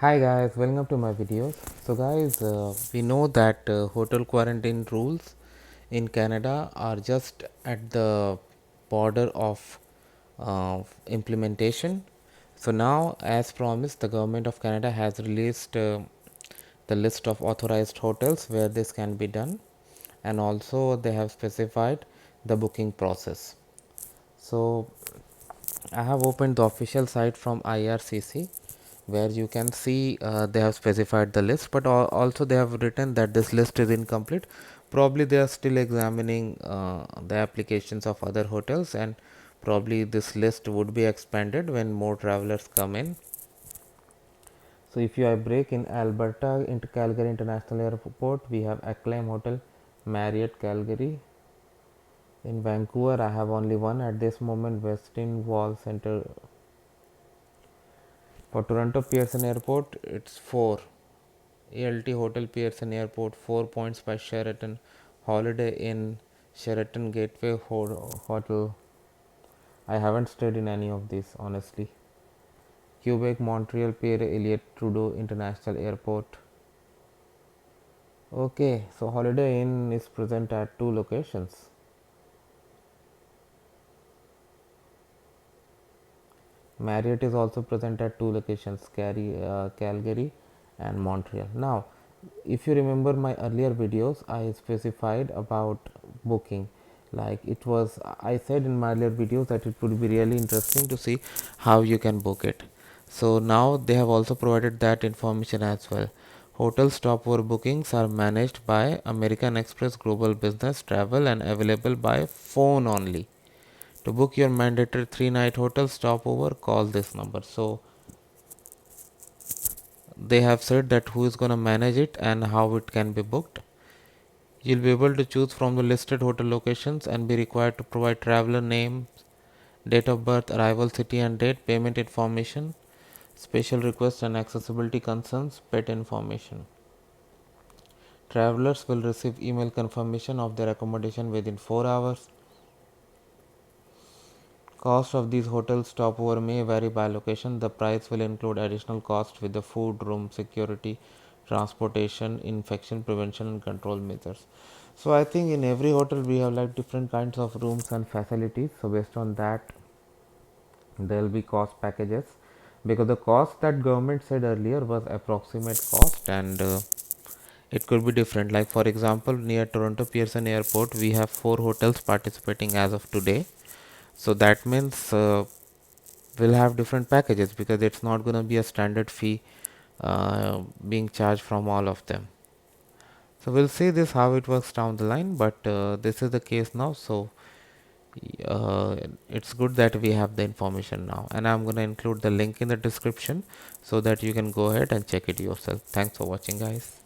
Hi guys, welcome to my videos. So guys, we know that hotel quarantine rules in Canada are just at the border of implementation. So now, as promised, the government of Canada has released the list of authorized hotels where this can be done, and also they have specified the booking process. So I have opened the official site from IRCC where you can see they have specified the list, but also they have written that this list is incomplete. Probably they are still examining the applications of other hotels, and probably this list would be expanded when more travelers come in. So if you have break in Alberta into Calgary International Airport, we have Acclaim Hotel, Marriott Calgary. In Vancouver, I have only one at this moment, Westin Wall Center. For Toronto Pearson Airport, it's 4. ALT Hotel Pearson Airport, 4 points by Sheraton. Holiday Inn, Sheraton Gateway Hotel. I haven't stayed in any of these, honestly. Quebec, Montreal, Pierre Elliott Trudeau International Airport. Okay, so Holiday Inn is present at 2 locations. Marriott is also present at 2 locations, Calgary and Montreal. Now, if you remember my earlier videos, I specified about booking. Like it was, I said in my earlier videos that it would be really interesting to see how you can book it. So now they have also provided that information as well. Hotel stopover bookings are managed by American Express Global Business Travel and available by phone only. To book your mandatory 3-night hotel stopover, call this number. So they have said that who is going to manage it and how it can be booked. You'll be able to choose from the listed hotel locations and be required to provide traveler name, date of birth, arrival city and date, payment information, special requests and accessibility concerns, pet information. Travelers will receive email confirmation of their accommodation within 4 hours. Cost of these hotel stopover may vary by location. The price will include additional cost with the food, room, security, transportation, infection prevention and control measures. So I think in every hotel we have like different kinds of rooms and facilities. So based on that there will be cost packages, because the cost that government said earlier was approximate cost, and it could be different. Like for example, near Toronto Pearson Airport we have 4 hotels participating as of today. So that means will have different packages, because it's not going to be a standard fee being charged from all of them. So we'll see this how it works down the line, but this is the case now. So uh, it's good that we have the information now, and I'm going to include the link in the description so that you can go ahead and check it yourself. Thanks for watching, guys.